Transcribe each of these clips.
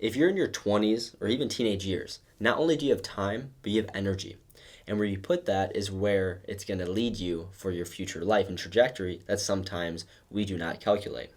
If you're in your 20s or even teenage years, not only do you have time, but you have energy. And where you put that is where it's going to lead you for your future life and trajectory that sometimes we do not calculate.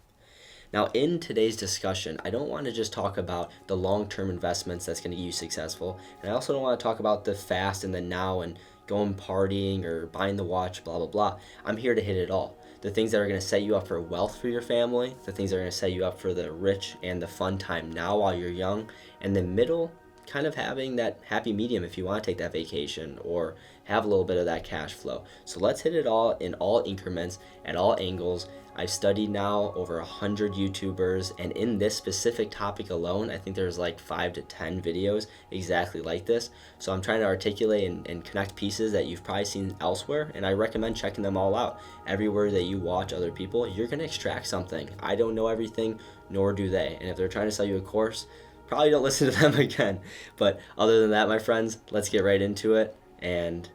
Now, in today's discussion, I don't want to just talk about the long-term investments that's going to get you successful, and I also don't want to talk about the fast and the now and going partying or buying the watch, blah, blah, blah. I'm here to hit it all. The things that are going to set you up for wealth for your family, the things that are going to set you up for the rich and the fun time now while you're young, and the middle, kind of having that happy medium if you want to take that vacation or have a little bit of that cash flow. So let's hit it all in all increments, at all angles. I've studied now over 100 YouTubers, and in this specific topic alone, I think there's like 5 to 10 videos exactly like this. So I'm trying to articulate and connect pieces that you've probably seen elsewhere, and I recommend checking them all out. Everywhere that you watch other people, you're going to extract something. I don't know everything, nor do they. And if they're trying to sell you a course, probably don't listen to them again. But other than that, my friends, let's get right into it, and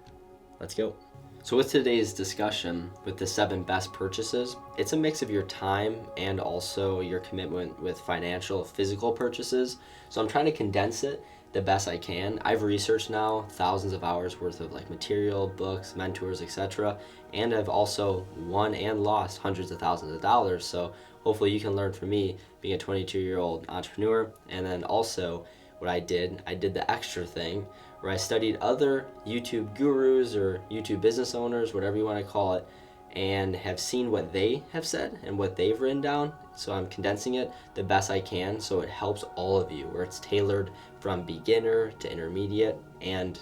let's go. So with today's discussion with the 7 best purchases, it's a mix of your time and also your commitment with financial, physical purchases. So I'm trying to condense it the best I can. I've researched now thousands of hours worth of like material, books, mentors, etc. And I've also won and lost hundreds of thousands of dollars. So hopefully you can learn from me being a 22-year-old entrepreneur. And then also what I did the extra thing where I studied other YouTube gurus or YouTube business owners, whatever you want to call it, and have seen what they have said and what they've written down. So I'm condensing it the best I can so it helps all of you, where it's tailored from beginner to intermediate and,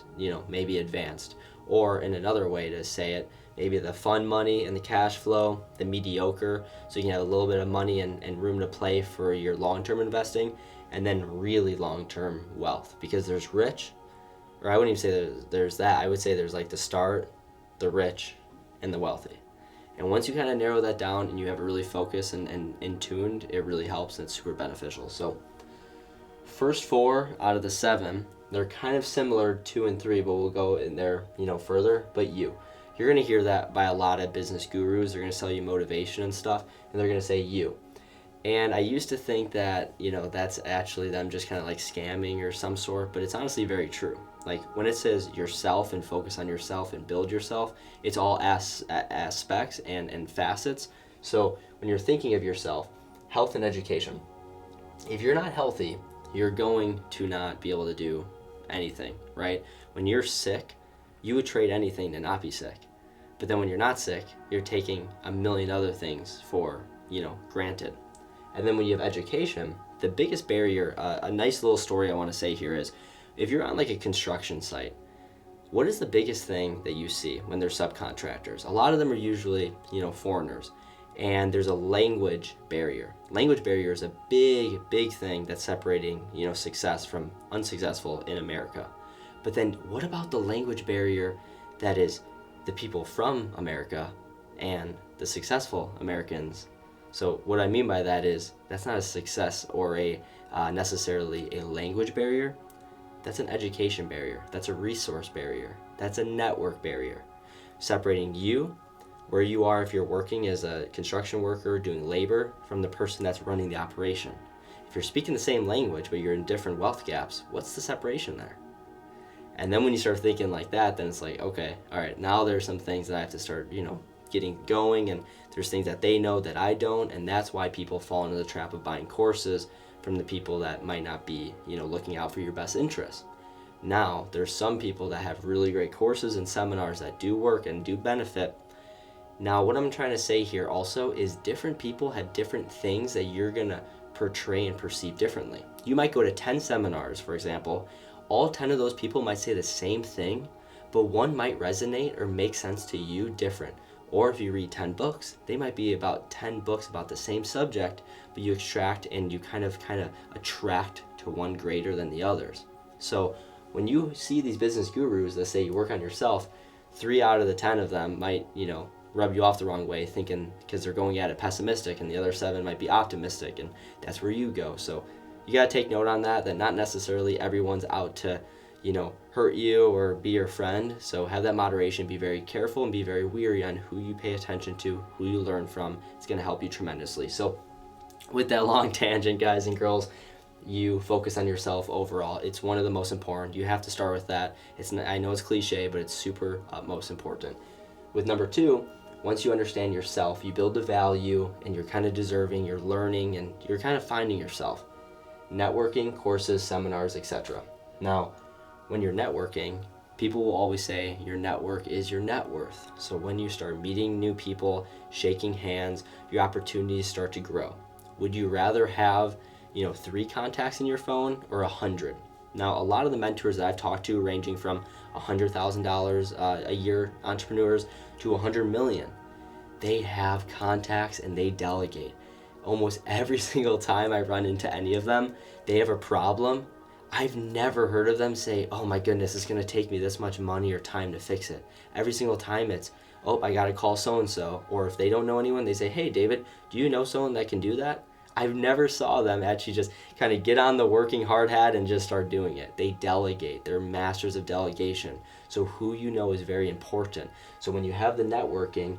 maybe advanced. Or in another way to say it, maybe the fun money and the cash flow, the mediocre, so you can have a little bit of money and room to play for your long-term investing, and then really long-term wealth. Because there's rich, or I wouldn't even say there's that. I would say there's like the start, the rich, and the wealthy. And once you kind of narrow that down and you have it really focused and in tuned, it really helps and it's super beneficial. So first 4 out of the 7, they're kind of similar, 2 and 3, but we'll go in there, further. But you're going to hear that by a lot of business gurus. They're going to sell you motivation and stuff, and they're going to say you. And I used to think that, that's actually them just kind of like scamming or some sort, but it's honestly very true. Like when it says yourself and focus on yourself and build yourself, it's all aspects and facets. So when you're thinking of yourself, health and education, if you're not healthy, you're going to not be able to do anything, right? When you're sick, you would trade anything to not be sick. But then when you're not sick, you're taking a million other things for, granted. And then when you have education, the biggest barrier, a nice little story I want to say here is, if you're on like a construction site, what is the biggest thing that you see when they're subcontractors? A lot of them are usually, foreigners. And there's a language barrier. Language barrier is a big, big thing that's separating, success from unsuccessful in America. But then what about the language barrier that is the people from America and the successful Americans? So what I mean by that is that's not a success or a necessarily a language barrier. That's an education barrier. That's a resource barrier. That's a network barrier. Separating you, where you are if you're working as a construction worker doing labor, from the person that's running the operation. If you're speaking the same language but you're in different wealth gaps, what's the separation there? And then when you start thinking like that, then it's like, okay, all right, now there's some things that I have to start, getting going, and there's things that they know that I don't, and that's why people fall into the trap of buying courses from the people that might not be, looking out for your best interests. Now, there's some people that have really great courses and seminars that do work and do benefit. Now, what I'm trying to say here also is different people have different things that you're going to portray and perceive differently. You might go to 10 seminars, for example. All 10 of those people might say the same thing, but one might resonate or make sense to you different. Or if you read 10 books, they might be about 10 books about the same subject, but you extract and you kind of attract to one greater than the others. So when you see these business gurus that say you work on yourself, 3 out of the 10 of them might, rub you off the wrong way, thinking because they're going at it pessimistic, and the other 7 might be optimistic, and that's where you go. So you got to take note on that not necessarily everyone's out to, hurt you or be your friend. So have that moderation, be very careful, and be very weary on who you pay attention to, who you learn from. It's going to help you tremendously. So with that long tangent, guys and girls, you focus on yourself overall. It's one of the most important. You have to start with that. I know it's cliche, but it's super most important. With number 2, once you understand yourself, you build the value and you're kind of deserving, you're learning, and you're kind of finding yourself. Networking, courses, seminars, etc. Now, when you're networking, people will always say your network is your net worth. So when you start meeting new people, shaking hands, your opportunities start to grow. Would you rather have 3 contacts in your phone or 100? Now, a lot of the mentors that I've talked to, ranging from $100,000 a year entrepreneurs to $100 million, they have contacts and they delegate. Almost every single time I run into any of them, they have a problem. I've never heard of them say, oh my goodness, it's going to take me this much money or time to fix it. Every single time it's, oh, I got to call so-and-so. Or if they don't know anyone, they say, hey, David, do you know someone that can do that? I've never saw them actually just kind of get on the working hard hat and just start doing it. They delegate. They're masters of delegation. So who you know is very important. So when you have the networking,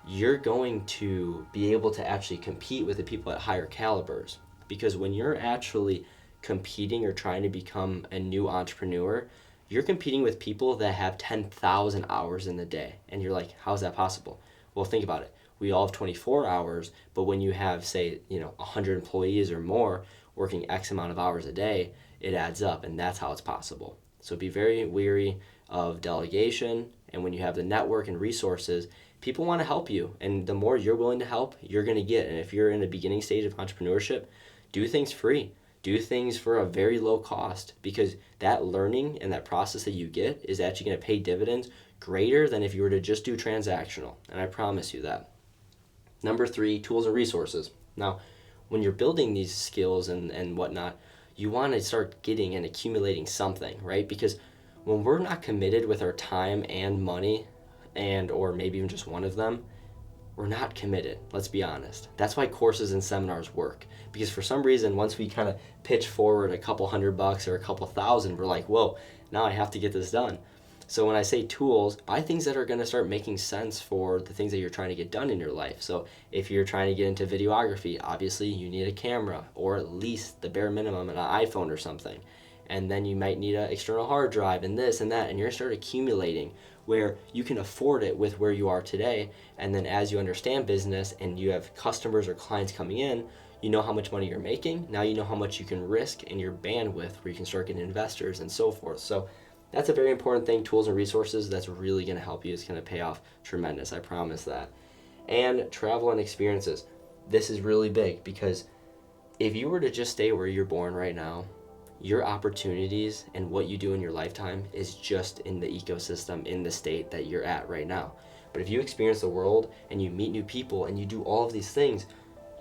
you're going to be able to actually compete with the people at higher calibers. Because when you're actually competing or trying to become a new entrepreneur, you're competing with people that have 10,000 hours in the day. And you're like, how's that possible? Well, think about it. We all have 24 hours, but when you have, say, 100 employees or more working X amount of hours a day, it adds up, and that's how it's possible. So be very wary of delegation, and when you have the network and resources, people want to help you, and the more you're willing to help, you're going to get. And if you're in the beginning stage of entrepreneurship, do things free. Do things for a very low cost, because that learning and that process that you get is actually going to pay dividends greater than if you were to just do transactional, and I promise you that. Number 3, tools and resources. Now, when you're building these skills and whatnot, you want to start getting and accumulating something, right? Because when we're not committed with our time and money, or maybe even just one of them, we're not committed. Let's be honest. That's why courses and seminars work. Because for some reason, once we kind of pitch forward a couple $100 or a couple thousand, we're like, whoa, now I have to get this done. So when I say tools, buy things that are going to start making sense for the things that you're trying to get done in your life. So if you're trying to get into videography, obviously you need a camera, or at least the bare minimum an iPhone or something. And then you might need an external hard drive and this and that, and you're going to start accumulating where you can afford it with where you are today. And then as you understand business and you have customers or clients coming in, you know how much money you're making. Now you know how much you can risk in your bandwidth, where you can start getting investors and so forth. So that's a very important thing, tools and resources. That's really going to help you. It's going to pay off tremendous, I promise that. And travel and experiences. This is really big, because if you were to just stay where you're born right now, your opportunities and what you do in your lifetime is just in the ecosystem, in the state that you're at right now. But if you experience the world and you meet new people and you do all of these things,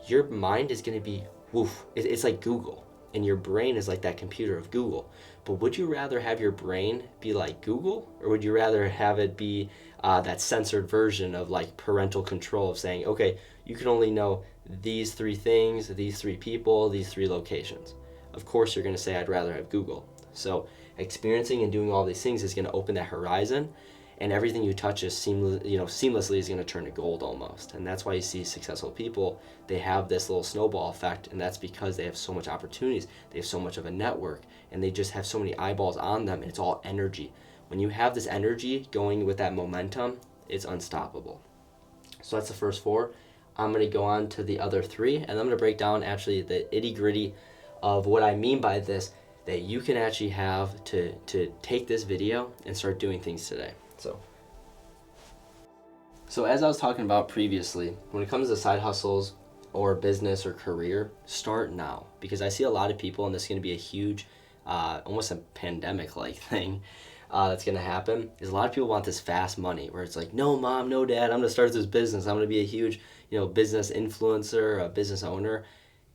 your mind is going to be woof. It's like Google, and your brain is like that computer of Google. But would you rather have your brain be like Google, or would you rather have it be that censored version of like parental control of saying, okay, you can only know these 3 things, these 3 people, these 3 locations? Of course you're going to say, I'd rather have Google. So experiencing and doing all these things is going to open that horizon, and everything you touch is seamlessly is going to turn to gold almost. And that's why you see successful people, they have this little snowball effect, and that's because they have so much opportunities, they have so much of a network, and they just have so many eyeballs on them, and it's all energy. When you have this energy going with that momentum, it's unstoppable. So that's the first 4. I'm going to go on to the other 3, and I'm going to break down actually the itty-gritty of what I mean by this, that you can actually have to take this video and start doing things today. So as I was talking about previously, when it comes to side hustles or business or career, start now. Because I see a lot of people, and this is going to be a huge, almost a pandemic-like thing that's going to happen, is a lot of people want this fast money, where it's like, no mom, no dad, I'm going to start this business. I'm going to be a huge business influencer, a business owner.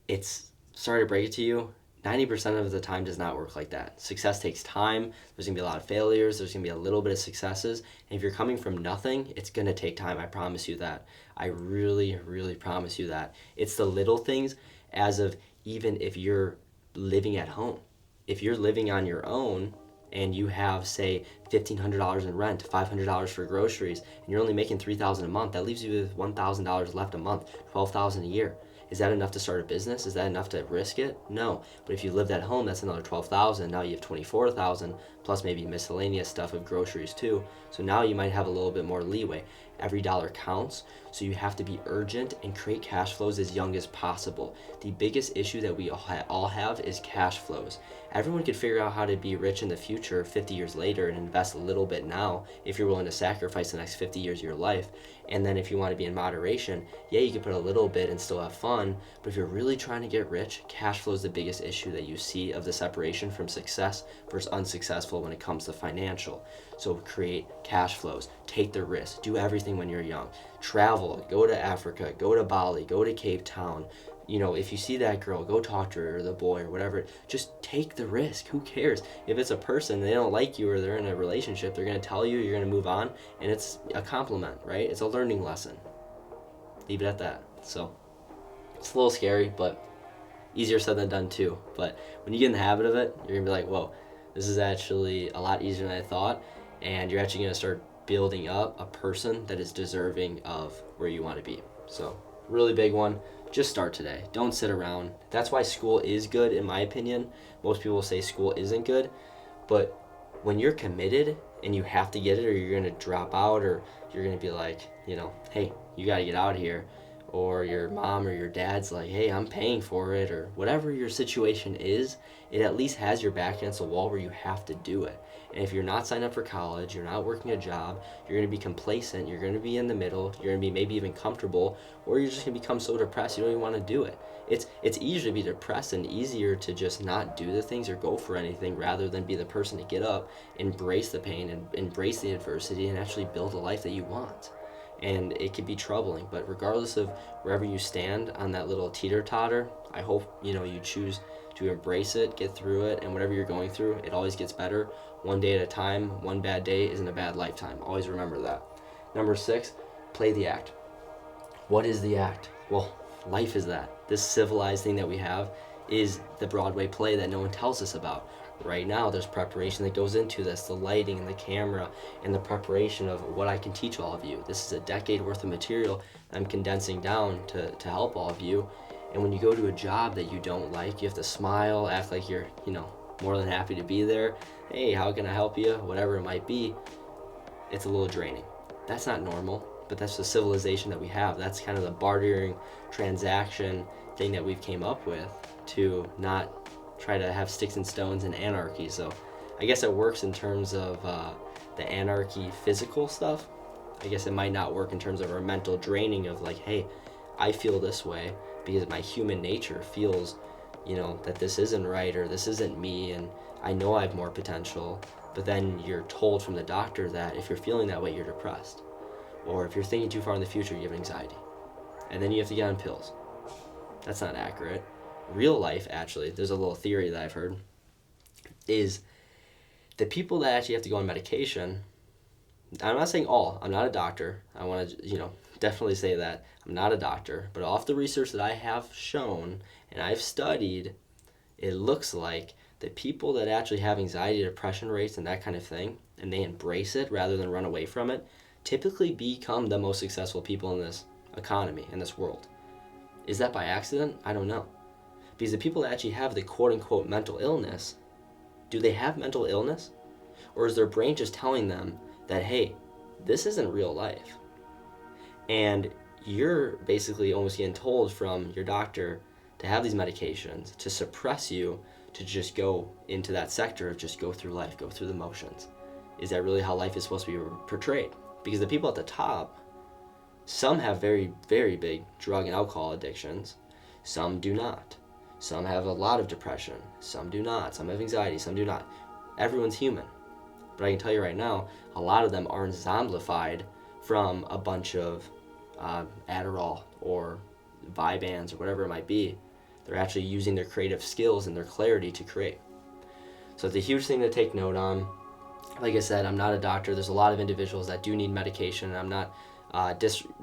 It's, sorry to break it to you, 90% of the time does not work like that. Success takes time. There's going to be a lot of failures. There's going to be a little bit of successes. And if you're coming from nothing, it's going to take time. I promise you that. I really, really promise you that. It's the little things, as of even if you're living at home. If you're living on your own and you have, say, $1,500 in rent, $500 for groceries, and you're only making $3,000 a month, that leaves you with $1,000 left a month, $12,000 a year. Is that enough to start a business? Is that enough to risk it? No. But if you lived at home, that's another 12,000. Now you have 24,000 plus maybe miscellaneous stuff of groceries too. So now you might have a little bit more leeway. Every dollar counts, so you have to be urgent and create cash flows as young as possible. The biggest issue that we all have is cash flows. Everyone could figure out how to be rich in the future 50 years later and invest a little bit now if you're willing to sacrifice the next 50 years of your life. And then if you want to be in moderation, yeah, you can put a little bit and still have fun, but if you're really trying to get rich, cash flow is the biggest issue that you see of the separation from success versus unsuccessful when it comes to financial. So create cash flows, take the risk, do everything when you're young. Travel, go to Africa, go to Bali, go to Cape Town. You know, if you see that girl, go talk to her, or the boy, or whatever. Just take the risk. Who cares? If it's a person, they don't like you or they're in a relationship, they're going to tell you, you're going to move on, and it's a compliment, right? It's a learning lesson. Leave it at that. So it's a little scary, but easier said than done too. But when you get in the habit of it, you're going to be like, whoa, this is actually a lot easier than I thought, and you're actually going to start building up a person that is deserving of where you want to be. So really big one. Just start today. Don't sit around. That's why school is good, in my opinion. Most people say school isn't good, but when you're committed and you have to get it, or you're going to drop out, or you're going to be like, you know, hey, you got to get out of here, or your mom or your dad's like, hey, I'm paying for it, or whatever your situation is, it at least has your back against the wall where you have to do it. And if you're not signed up for college, you're not working a job, you're going to be complacent, you're going to be in the middle, you're going to be maybe even comfortable, or you're just going to become so depressed you don't even want to do it. It's easier to be depressed and easier to just not do the things or go for anything rather than be the person to get up, embrace the pain, and embrace the adversity, and actually build a life that you want. And it can be troubling, but regardless of wherever you stand on that little teeter-totter, I hope, you know, you choose to embrace it, get through it, and whatever you're going through, it always gets better. One day at a time. One bad day isn't a bad lifetime. Always remember that. Number 6, play the act. What is the act? Well, life is that. This civilized thing that we have is the Broadway play that no one tells us about. Right now, there's preparation that goes into this, the lighting and the camera and the preparation of what I can teach all of you. This is a decade worth of material I'm condensing down to help all of you. And when you go to a job that you don't like, you have to smile, act like you're, you know, more than happy to be there. Hey, how can I help you? Whatever it might be. It's a little draining. That's not normal, but that's the civilization that we have. That's kind of the bartering transaction thing that we've came up with to not try to have sticks and stones and anarchy. So I guess it works in terms of the anarchy physical stuff. I guess it might not work in terms of our mental draining of like, hey, I feel this way because my human nature feels, you know, that this isn't right or this isn't me, and I know I have more potential. But then you're told from the doctor that if you're feeling that way, you're depressed. Or if you're thinking too far in the future, you have anxiety. And then you have to get on pills. That's not accurate. Real life, actually, there's a little theory that I've heard, is the people that actually have to go on medication, I'm not saying all, I'm not a doctor. I want to, you know, definitely say that. I'm not a doctor. But off the research that I have shown and I've studied, it looks like the people that actually have anxiety, depression rates, and that kind of thing, and they embrace it rather than run away from it, typically become the most successful people in this economy, in this world. Is that by accident? I don't know. Because the people that actually have the quote-unquote mental illness, do they have mental illness? Or is their brain just telling them that, hey, this isn't real life? And you're basically almost getting told from your doctor to have these medications to suppress you, to just go into that sector of just go through life, go through the motions. Is that really how life is supposed to be portrayed? Because the people at the top, some have very, very big drug and alcohol addictions. Some do not. Some have a lot of depression. Some do not. Some have anxiety. Some do not. Everyone's human. But I can tell you right now, a lot of them aren't zombified from a bunch of Adderall or Vibans or whatever it might be. They're actually using their creative skills and their clarity to create. So it's a huge thing to take note on. Like I said, I'm not a doctor. There's a lot of individuals that do need medication, and I'm not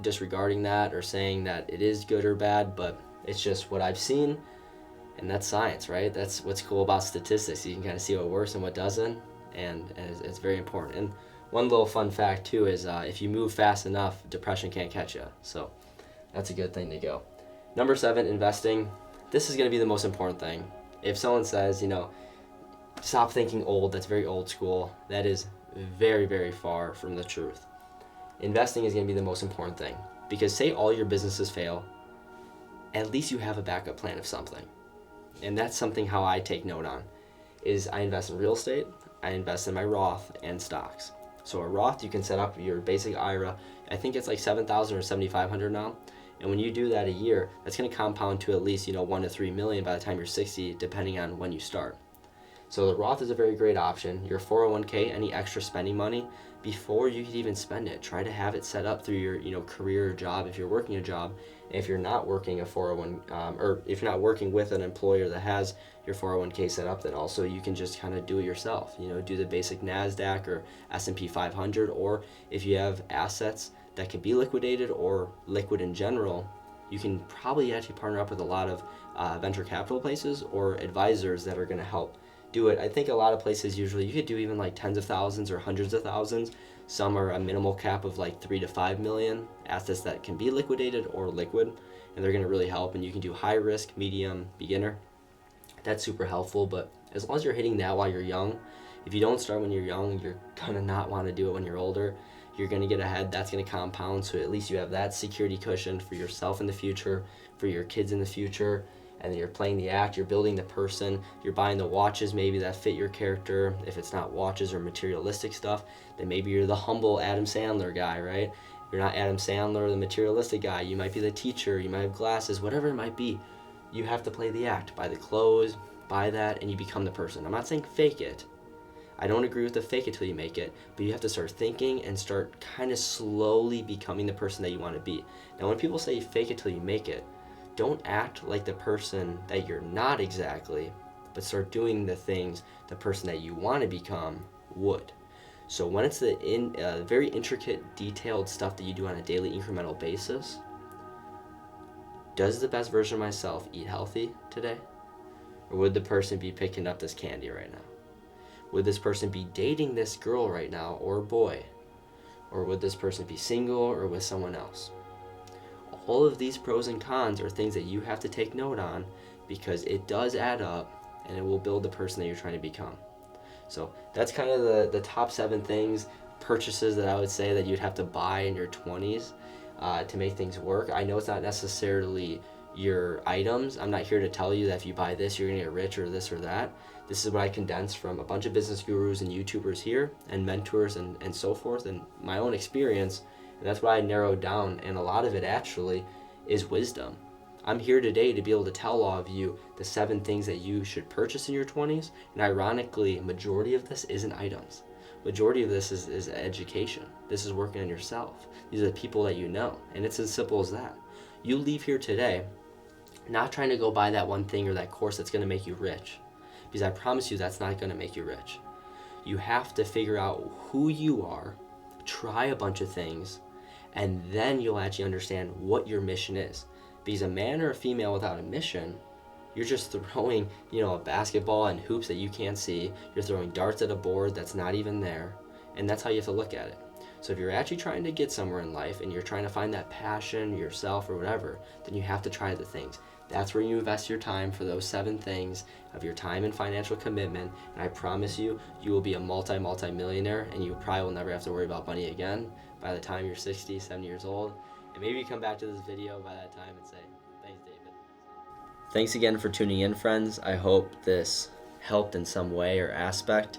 disregarding that or saying that it is good or bad, but it's just what I've seen, and that's science, right? That's what's cool about statistics. You can kind of see what works and what doesn't, and it's very important. And one little fun fact, too, is if you move fast enough, depression can't catch you. So that's a good thing to go. Number 7, investing. This is going to be the most important thing. If someone says, stop thinking old, that's very old school. That is very, very far from the truth. Investing is going to be the most important thing, because say all your businesses fail, at least you have a backup plan of something. And that's something how I take note on, is I invest in real estate, I invest in my Roth and stocks. So a Roth, you can set up your basic IRA. I think it's like $7,000 or $7,500 now. And when you do that a year, that's going to compound to at least, 1 to 3 million by the time you're 60, depending on when you start. So the Roth is a very great option. Your 401k, any extra spending money, before you could even spend it, try to have it set up through your career or job if you're working a job. And if you're not working a 401, or if you're not working with an employer that has your 401k set up, then also you can just kind of do it yourself. Do the basic NASDAQ or S&P 500, or if you have assets that can be liquidated or liquid in general, you can probably actually partner up with a lot of venture capital places or advisors that are going to help do it. I think a lot of places usually you could do even like tens of thousands or hundreds of thousands. Some are a minimal cap of like 3 to 5 million assets that can be liquidated or liquid, and they're going to really help. And you can do high risk, medium, beginner. That's super helpful. But as long as you're hitting that while you're young, if you don't start when you're young, you're going to not want to do it when you're older. You're going to get ahead. That's going to compound. So at least you have that security cushion for yourself in the future, for your kids in the future. And then you're playing the act, you're building the person, you're buying the watches maybe that fit your character. If it's not watches or materialistic stuff, then maybe you're the humble Adam Sandler guy, right? You're not Adam Sandler, the materialistic guy. You might be the teacher, you might have glasses, whatever it might be. You have to play the act, buy the clothes, buy that, and you become the person. I'm not saying fake it. I don't agree with the fake it till you make it, but you have to start thinking and start kind of slowly becoming the person that you want to be. Now, when people say fake it till you make it, don't act like the person that you're not exactly, but start doing the things the person that you want to become would. So when it's the very intricate, detailed stuff that you do on a daily incremental basis, does the best version of myself eat healthy today? Or would the person be picking up this candy right now? Would this person be dating this girl right now or boy? Or would this person be single or with someone else? All of these pros and cons are things that you have to take note on, because it does add up and it will build the person that you're trying to become. So that's kind of the top 7 things, purchases that I would say that you'd have to buy in your 20s to make things work. I know it's not necessarily your items. I'm not here to tell you that if you buy this, you're going to get rich or this or that. This is what I condensed from a bunch of business gurus and YouTubers here and mentors and so forth, and my own experience. And that's what I narrowed down, and a lot of it actually is wisdom. I'm here today to be able to tell all of you the 7 things that you should purchase in your 20s, and ironically, majority of this isn't items. Majority of this is education. This is working on yourself. These are the people that you know, and it's as simple as that. You leave here today not trying to go buy that one thing or that course that's going to make you rich, because I promise you that's not going to make you rich. You have to figure out who you are, try a bunch of things, and then you'll actually understand what your mission is. Because a man or a female without a mission, you're just throwing, a basketball and hoops that you can't see. You're throwing darts at a board that's not even there. And that's how you have to look at it. So if you're actually trying to get somewhere in life and you're trying to find that passion, yourself, or whatever, then you have to try the things. That's where you invest your time for those 7 things of your time and financial commitment. And I promise you, you will be a multi-millionaire, and you probably will never have to worry about money again by the time you're 60, 70 years old. And maybe you come back to this video by that time and say, thanks, David. Thanks again for tuning in, friends. I hope this helped in some way or aspect.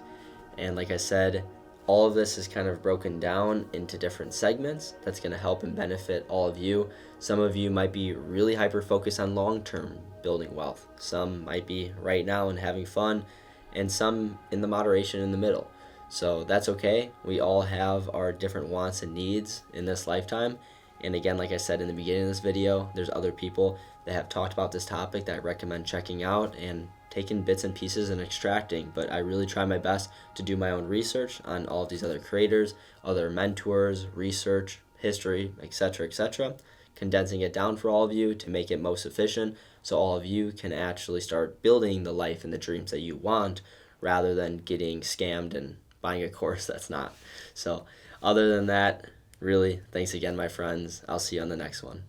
And like I said, all of this is kind of broken down into different segments that's going to help and benefit all of you. Some of you might be really hyper-focused on long-term building wealth. Some might be right now and having fun, and some in the moderation in the middle. So that's okay. We all have our different wants and needs in this lifetime. And again, like I said in the beginning of this video, there's other people that have talked about this topic that I recommend checking out and taking bits and pieces and extracting. But I really try my best to do my own research on all of these other creators, other mentors, research, history, etc., condensing it down for all of you to make it most efficient so all of you can actually start building the life and the dreams that you want, rather than getting scammed and buying a course that's not. So other than that, really, thanks again, my friends. I'll see you on the next one.